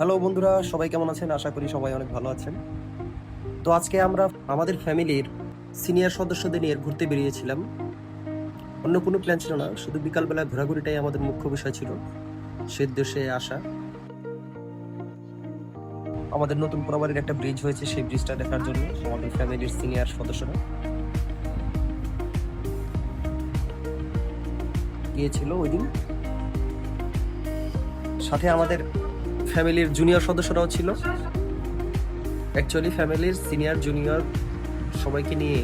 Hello বন্ধুরা, সবাই কেমন আছেন? আশা করি সবাই অনেক ভালো আছেন। তো আজকে আমরা আমাদের ফ্যামিলির সিনিয়র সদস্যদের নিয়ে ঘুরতে বেরিয়েছিলাম। অন্য কোনো প্ল্যান ছিল না, শুধু বিকালবেলা ঘোরাঘুরিটাই আমাদের মুখ্য বিষয় ছিল। সে দেশে আসা, আমাদের নতুন পোড়াবাড়ির একটা ব্রিজ হয়েছে, সেই ব্রিজটা দেখার জন্য আমাদের ফ্যামিলির সিনিয়র সদস্যরা গিয়েছিল ওই দিন। সাথে আমাদের ফ্যামিলির জুনিয়র সদস্যরাও ছিল। অ্যাকচুয়ালি ফ্যামিলির সিনিয়র জুনিয়র সবাইকে নিয়ে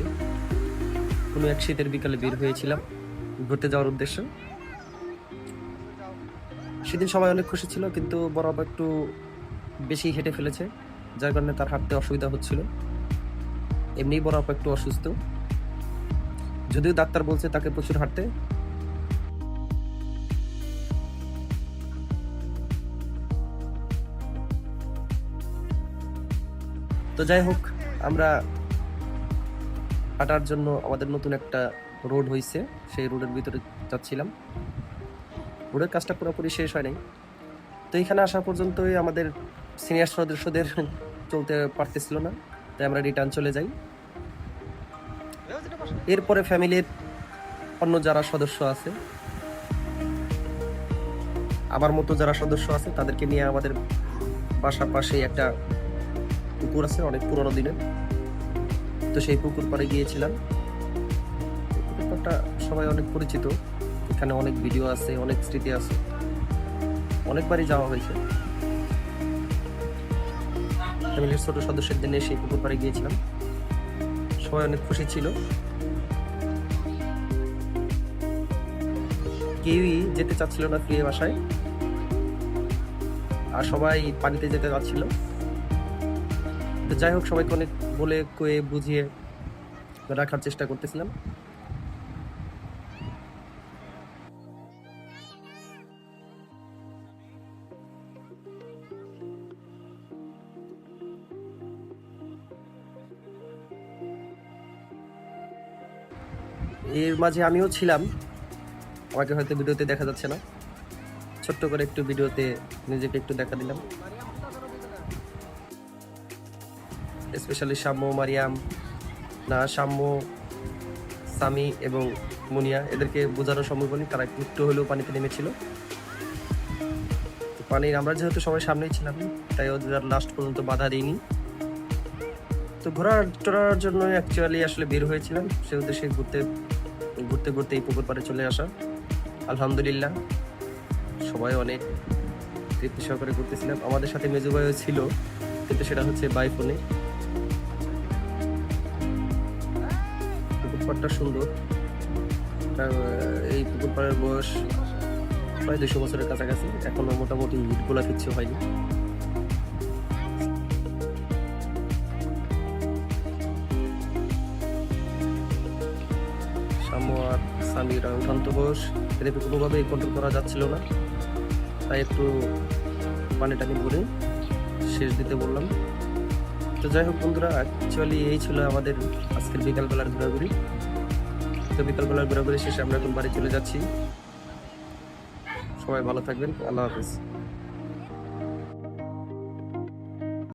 কোনো এক শীতের বিকালে বের হয়েছিলাম ঘুরতে যাওয়ার উদ্দেশ্যে। সেদিন সবাই অনেক খুশি ছিল, কিন্তু বড় আপা একটু বেশি হেঁটে ফেলেছে, যার কারণে তার হাঁটতে অসুবিধা হচ্ছিল। এমনি বড় আপা একটু অসুস্থ, যদিও ডাক্তার বলছে তাকে প্রচুর হাঁটতে। তো যাই হোক, আমরা হাঁটার জন্য আমাদের নতুন একটা রোড হয়েছে, সেই রোডের ভিতরে যাচ্ছিলাম। রোডের কাজটা পুরোপুরি শেষ হয় নাই। তো এখানে আসা পর্যন্তই আমাদের সিনিয়র সদস্যদের চলতে পারতেছিল না, তাই আমরা রিটার্ন চলে যাই। এরপরে ফ্যামিলির অন্য যারা সদস্য আছে, আমার মতো যারা সদস্য আছে, তাদেরকে নিয়ে আমাদের বাসার পাশে একটা পুকুর আছে, অনেক পুরোনো দিনের। তো সেই পুকুর পাড়ে গিয়েছিলাম। পুকুরটা সবাই অনেক পরিচিত, এখানে অনেক ভিডিও আছে, অনেক স্মৃতি আছে, অনেকবারই যাওয়া হয়েছে। ফ্যামিলির ছোট সদস্যদের নিয়ে সেই পুকুর পাড়ে গিয়েছিলাম, সবাই অনেক খুশি ছিল। কেউই যেতে চাচ্ছিল না ফিরে বাসায়, আর সবাই পানিতে যেতে চাচ্ছিল। তো যাই হোক, সবাইকে অনেক বলে কয়ে বুঝিয়ে রাখার চেষ্টা করতেছিলাম। এর মাঝে আমিও ছিলাম, আমাকে হয়তো ভিডিওতে দেখা যাচ্ছে না, ছোট্ট করে একটু ভিডিওতে নিজেকে একটু দেখা দিলাম। স্পেশালি সাম্য, মারিয়াম, না সাম্য, সামি এবং মুনিয়া, এদেরকে বোঝানো সম্ভব হয়নি, তারা একটু হলেও পানিতে নেমেছিল। পানির আমরা যেহেতু সবাই সামনেই ছিলাম, তাই ওদের লাস্ট পর্যন্ত বাধা দিইনি। তো ঘোরার জন্য অ্যাকচুয়ালি আসলে বের হয়েছিলাম, সে উদ্দেশ্যে ঘুরতে ঘুরতে ঘুরতে এই পুকুর পাড়ে চলে আসা। আলহামদুলিল্লাহ, সবাই অনেক তৃপ্তি সহকারে ঘুরতেছিলাম। আমাদের সাথে মেজু ভাইও ছিল, কিন্তু সেটা হচ্ছে বাই ফোনে। পুকুর পাড়টা সুন্দর। এই পুকুর পাড়ের বয়স প্রায় 200 বছরের কাছাকাছি, এখনো মোটামুটি ইটগুলা কিচ্ছু হয়নি। সাম্য আর সামিরা উঠান্ত বয়স, এদেরকে কোনোভাবেই কন্ট্রোল করা যাচ্ছিল না, তাই একটু পানি টানি ভরে শেষ দিতে বললাম। তো যাই হোক বন্ধুরা, অ্যাকচুয়ালি এই ছিল আমাদের আজকের বিকালবেলার ঘোরাঘুরি। তো বিকালবেলার ঘোরাঘুরি শেষে আমরা এখন বাড়ি চলে যাচ্ছি। সবাই ভালো থাকবেন, আল্লাহ হাফেজ।